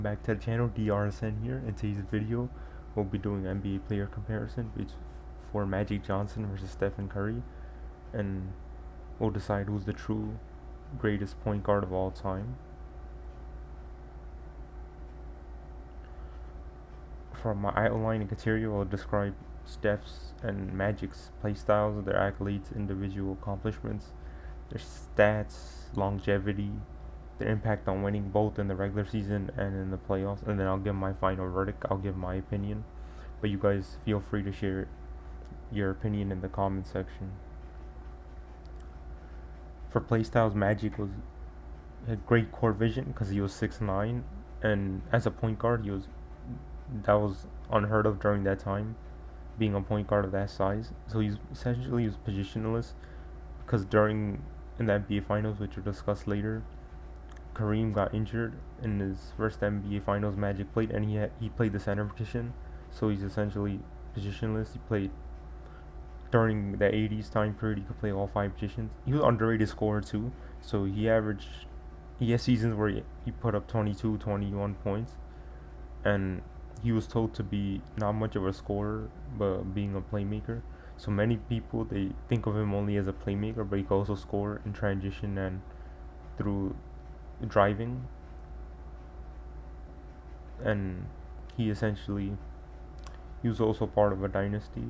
Back to the channel, DRSN here. In today's video, we'll be doing NBA player comparison for Magic Johnson versus Stephen Curry, and we'll decide who's the true greatest point guard of all time. For my outline and criteria, I'll describe Steph's and Magic's playstyles, their accolades, individual accomplishments, their stats, longevity, their impact on winning both in the regular season and in the playoffs, and then I'll give my final verdict. I'll give my opinion, but you guys feel free to share your opinion in the comment section. For playstyles, Magic had great core vision because he was 6'9", and as a point guard, that was unheard of during that time, being a point guard of that size. So he was positionless because in the NBA Finals, which we'll discuss later, Kareem got injured in his first NBA Finals Magic played, and he played the center position, so he's essentially positionless. He played during the 80s time period. He could play all 5 positions. He was underrated scorer too, so he has seasons where he put up 22, 21 points, and he was told to be not much of a scorer, but being a playmaker. So many people, they think of him only as a playmaker, but he can also score in transition and through driving. And he was also part of a dynasty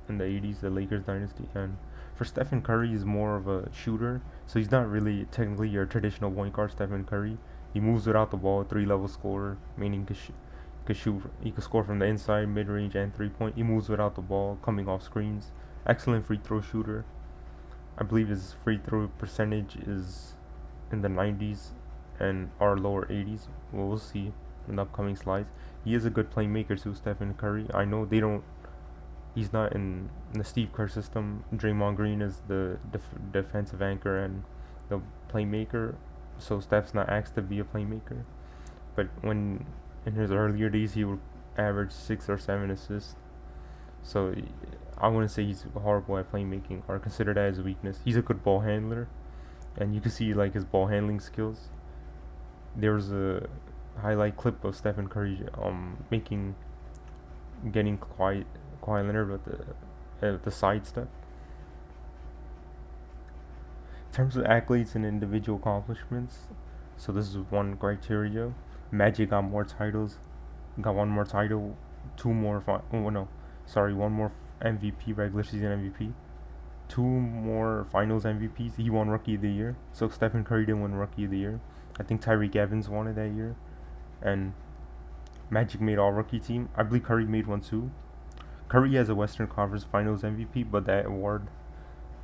in the 80s, the Lakers dynasty. And for Stephen Curry, he's more of a shooter, so he's not really technically your traditional point guard. Stephen Curry, he moves without the ball, 3-level scorer, meaning he could score from the inside, mid-range, and 3-point. He moves without the ball, coming off screens. Excellent free throw shooter. I believe his free throw percentage is in the 90s and our lower 80s. We'll see in the upcoming slides. He is a good playmaker too, Stephen Curry. I know he's not in the Steve Kerr system. Draymond Green is the defensive anchor and the playmaker, so Steph's not asked to be a playmaker. But when in his earlier days, he would average 6 or 7 assists. So I wouldn't say he's horrible at playmaking or consider that as a weakness. He's a good ball handler, and you can see like his ball handling skills. There was a highlight clip of Stephen Curry getting Kawhi Leonard with the sidestep. In terms of accolades and individual accomplishments, so this is one criteria. Magic got more titles, got one more title, one more MVP, regular season MVP, 2 more Finals MVPs. He won Rookie of the Year, so Stephen Curry didn't win Rookie of the Year. I think Tyreek Evans won it that year, and Magic made All Rookie team. I believe Curry made one too. Curry has a Western Conference Finals MVP, but that award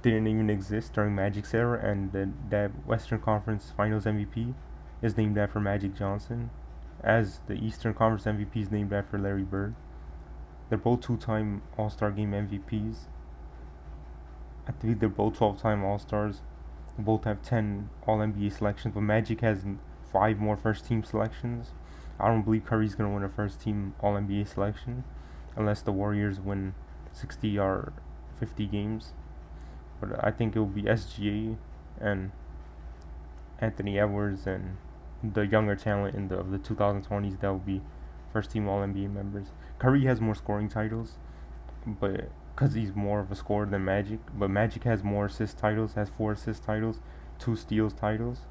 didn't even exist during Magic's era, and that Western Conference Finals MVP is named after Magic Johnson, as the Eastern Conference MVP is named after Larry Bird. They're both 2-time All-Star Game MVPs. I believe they're both 12-time All-Stars. They both have 10 All-NBA selections, but Magic has 5 more first-team selections. I don't believe Curry's going to win a first-team All-NBA selection unless the Warriors win 60 or 50 games. But I think it will be SGA and Anthony Edwards and the younger talent of the 2020s that will be first team All NBA members. Curry has more scoring titles, but because he's more of a scorer than Magic. But Magic has more assist titles, has 4 assist titles, 2 steals titles,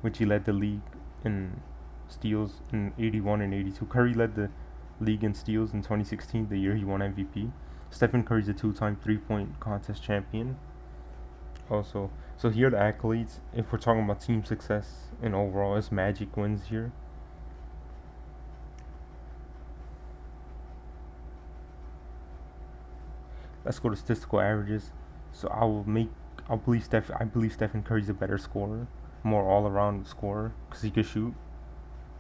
which he led the league in steals in 81 and 82. Curry led the league in steals in 2016, the year he won MVP. Stephen Curry's a 2-time 3-point contest champion. Also, so here are the accolades. If we're talking about team success and overall, it's Magic wins here. Let's go to statistical averages. So I believe Stephen Curry's a better scorer, more all-around scorer because he can shoot.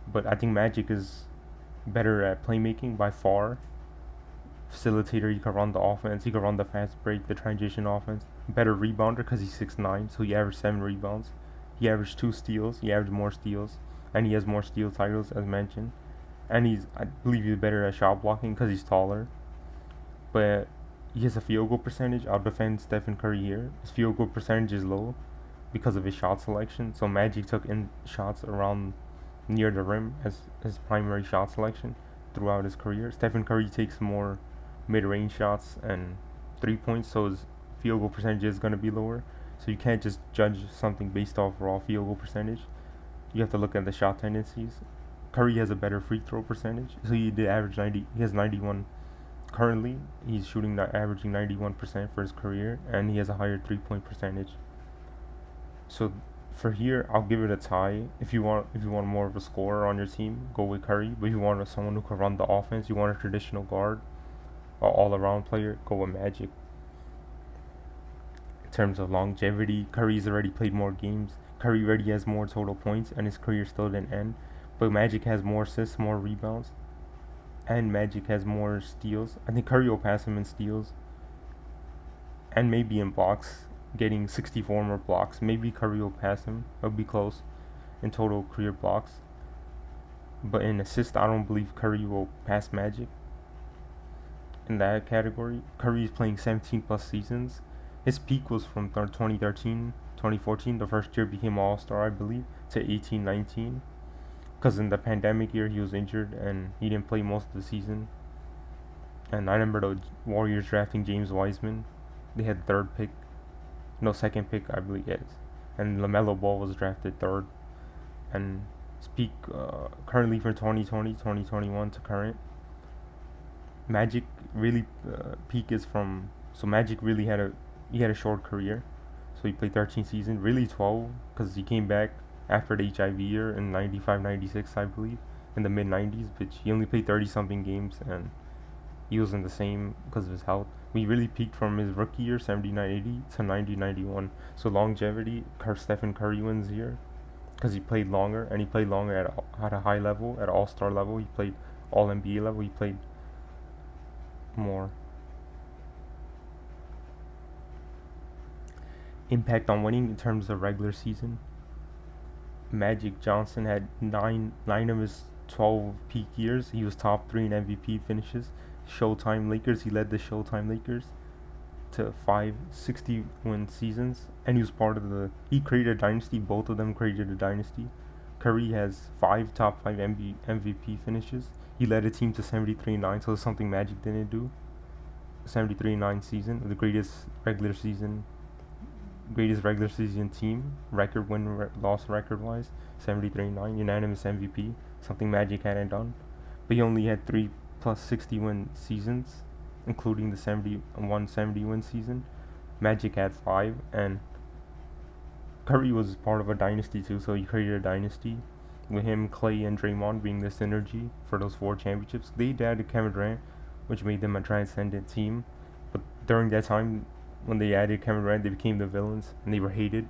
But I think Magic is better at playmaking by far. Facilitator, he can run the offense, he can run the fast break, the transition offense. Better rebounder because he's 6'9", so he averaged 7 rebounds. He averaged 2 steals, he averaged more steals, and he has more steal titles as mentioned. And I believe he's better at shot blocking because he's taller. But he has a field goal percentage. I'll defend Stephen Curry here. His field goal percentage is low because of his shot selection. So Magic took in shots around near the rim as his primary shot selection throughout his career. Stephen Curry takes more mid-range shots and 3 points, so his field goal percentage is going to be lower. So you can't just judge something based off raw field goal percentage. You have to look at the shot tendencies. Curry has a better free throw percentage, so he did average 90. He has 91 currently. He's shooting averaging 91% for his career, and he has a higher 3-point percentage. So for here, I'll give it a tie. If you want more of a scorer on your team, go with Curry. But if you want someone who can run the offense, you want a traditional guard, or all-around player, go with Magic. In terms of longevity, Curry's already played more games. Curry already has more total points, and his career still didn't end. But Magic has more assists, more rebounds, and Magic has more steals. I think Curry will pass him in steals, and maybe in blocks, getting 64 more blocks. Maybe Curry will pass him. It'll be close in total career blocks. But in assists, I don't believe Curry will pass Magic in that category. Curry is playing 17 plus seasons. His peak was from 2013, 2014, the first year became All-Star, I believe, to 18, 19. Because in the pandemic year, he was injured and he didn't play most of the season. And I remember the Warriors drafting James Wiseman. They had third pick. No, second pick, I believe, yes. And LaMelo Ball was drafted third. And speak currently for 2020, 2021 to current. Magic really peak is from, so Magic really had a short career. So he played 13 seasons, really 12, because he came back after the HIV year in 95, 96, I believe, in the mid 90s. But he only played 30 something games, and he wasn't the same because of his health. He really peaked from his rookie year, 79-80, to 90-91. So longevity, Stephen Curry wins here because he played longer, and he played longer at a high level, at All-Star level. He played All-NBA level. He played more. Impact on winning in terms of regular season. Magic Johnson had nine of his 12 peak years. He was top 3 in MVP finishes. Showtime Lakers, he led the Showtime Lakers to 5 60-win seasons, and he was part of he created a dynasty. Both of them created a dynasty. Curry has 5 top 5 MVP finishes. He led a team to 73-9, so it's something Magic didn't do. 73-9 season, the greatest regular season team record, loss record wise. 73-9, unanimous MVP, something Magic hadn't done. But he only had 3 plus 60-win seasons, including the 70-win season. Magic had 5, and Curry was part of a dynasty too, so he created a dynasty with him, Clay, and Draymond being the synergy for those 4 championships. They added Kevin Durant, which made them a transcendent team. But during that time, when they added Kevin Durant, they became the villains, and they were hated.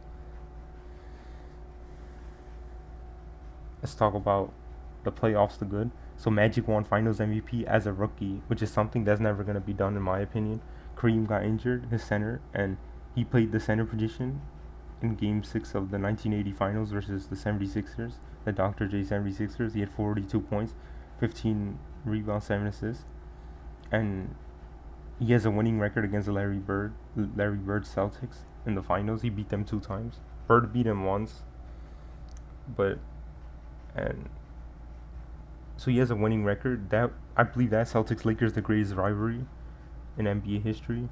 Let's talk about the playoffs, the good. So Magic won Finals MVP as a rookie, which is something that's never going to be done in my opinion. Kareem got injured, his center, and he played the center position in Game 6 of the 1980 Finals versus the 76ers, the Dr. J 76ers. He had 42 points, 15 rebounds, 7 assists, and he has a winning record against the Larry Bird Celtics in the finals. He beat them 2 times. Bird beat him once, and so he has a winning record. That I believe that Celtics Lakers the greatest rivalry in NBA history.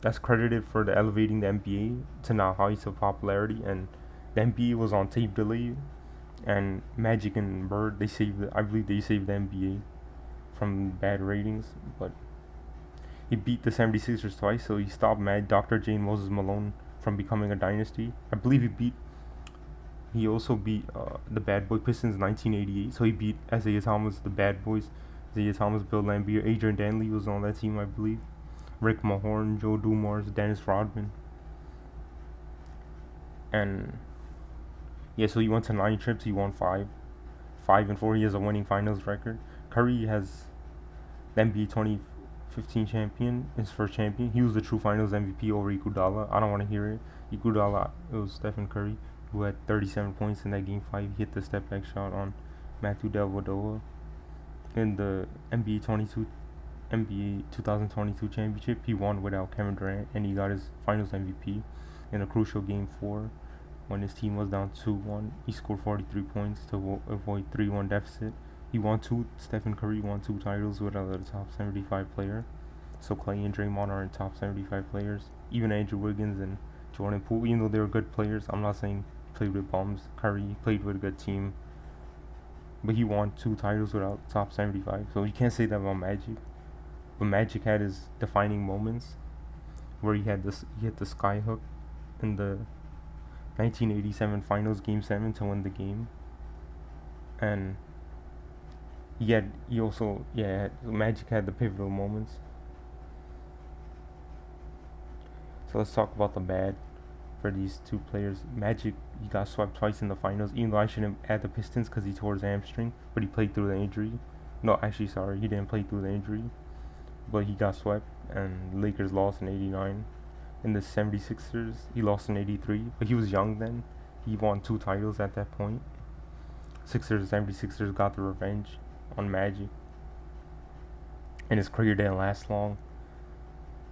That's credited for the elevating the NBA to now heights of popularity, and the NBA was on tape delay, and Magic and Bird I believe they saved the NBA from bad ratings. But he beat the 76ers twice, so he stopped Dr. J and Moses Malone from becoming a dynasty. I believe he also beat the Bad Boy Pistons in 1988. So he beat Isaiah Thomas, the Bad Boys. Isaiah Thomas, Bill Laimbeer, Adrian Danley was on that team, I believe. Rick Mahorn, Joe Dumars, Dennis Rodman. And yeah, so he went to 9 trips. He won 5. 5-4. He has a winning finals record. Curry has the NBA 2015 champion, his first champion. He was the true finals MVP over Iguodala. I don't want to hear it. Iguodala, it was Stephen Curry, who had 37 points in that game 5. He hit the step back shot on Matthew Dellavedova. In the NBA 2022 championship, he won without Kevin Durant, and he got his finals MVP in a crucial game 4 when his team was down 2-1. He scored 43 points to avoid 3-1 deficit. He won Stephen Curry won 2 titles without a top 75 player. So Clay and Draymond are in top 75 players. Even Andrew Wiggins and Jordan Poole, even though they were good players, I'm not saying played with bums. Curry played with a good team, but he won 2 titles without top 75. So you can't say that about Magic. But Magic had his defining moments, where he had the sky hook in the 1987 Finals Game 7 to win the game, and Magic had the pivotal moments. So let's talk about the bad for these 2 players. Magic, he got swept twice in the finals, even though I shouldn't add the Pistons because he tore his hamstring, but he played through the injury. No, actually, sorry, he didn't play through the injury, but he got swept, and Lakers lost in 89. In the 76ers, he lost in 83, but he was young then. He won 2 titles at that point. 76ers got the revenge on Magic, and his career didn't last long.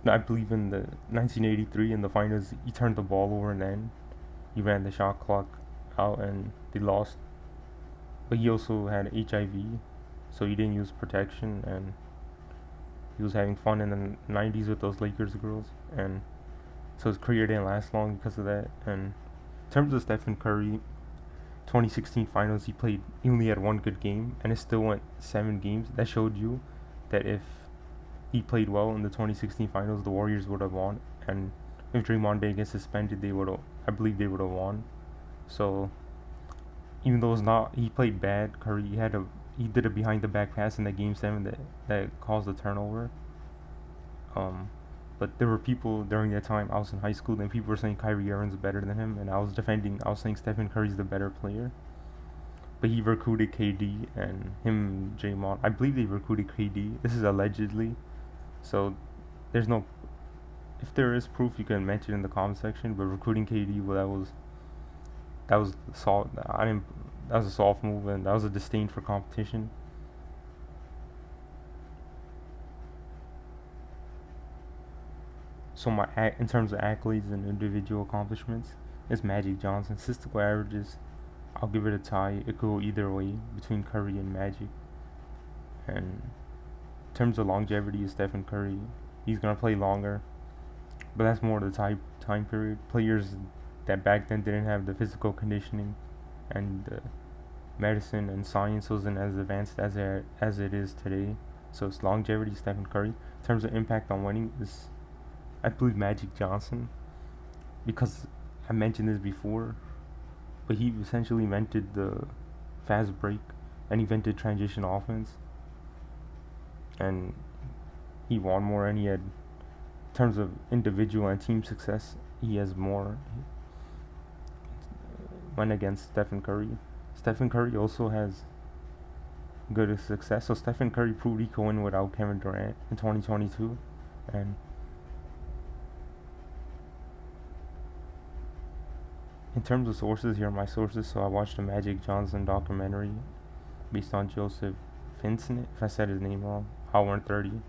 I believe in the 1983 in the finals, he turned the ball over and then he ran the shot clock out and they lost. But he also had HIV, so he didn't use protection, and he was having fun in the 90s with those Lakers girls, and so his career didn't last long because of that. And in terms of Stephen Curry, 2016 finals, he only had 1 good game, and it still went 7 games. That showed you that if he played well in the 2016 finals, the Warriors would have won, and if Draymond didn't get suspended, I believe they would have won. So even though he played bad, Curry, he did a behind the back pass in the game 7 that caused the turnover. But there were people during that time, I was in high school, and people were saying Kyrie Irving's better than him, and I was saying Stephen Curry's the better player. But he recruited KD, and him, Draymond, I believe they recruited KD. This is allegedly, so there's no. If there is proof, you can mention it in the comment section. But recruiting KD, well, that was soft. That was a soft move, and that was a disdain for competition. So in terms of accolades and individual accomplishments, it's Magic Johnson. Statistical averages, I'll give it a tie. It could go either way between Curry and Magic. And in terms of longevity, is Stephen Curry. He's gonna play longer, but that's more the time period. Players that back then didn't have the physical conditioning and medicine and science wasn't as advanced as it is today. So it's longevity, Stephen Curry. In terms of impact on winning, is I believe Magic Johnson, because I mentioned this before, but he essentially invented the fast break and invented transition offense, and he won more, and he had, in terms of individual and team success, he has more. Went against Stephen Curry. Stephen Curry also has good success. So Stephen Curry proved he could win without Kevin Durant in 2022, and in terms of sources, here are my sources. So I watched a Magic Johnson documentary based on Joseph Vincent, if I said his name wrong, Hour 30,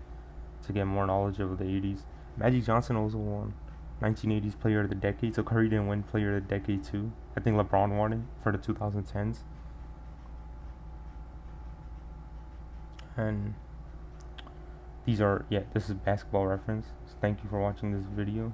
to get more knowledge of the 80s. Magic Johnson also won 1980s Player of the Decade, so Curry didn't win Player of the Decade too. I think LeBron won it for the 2010s. And this is basketball reference. So thank you for watching this video.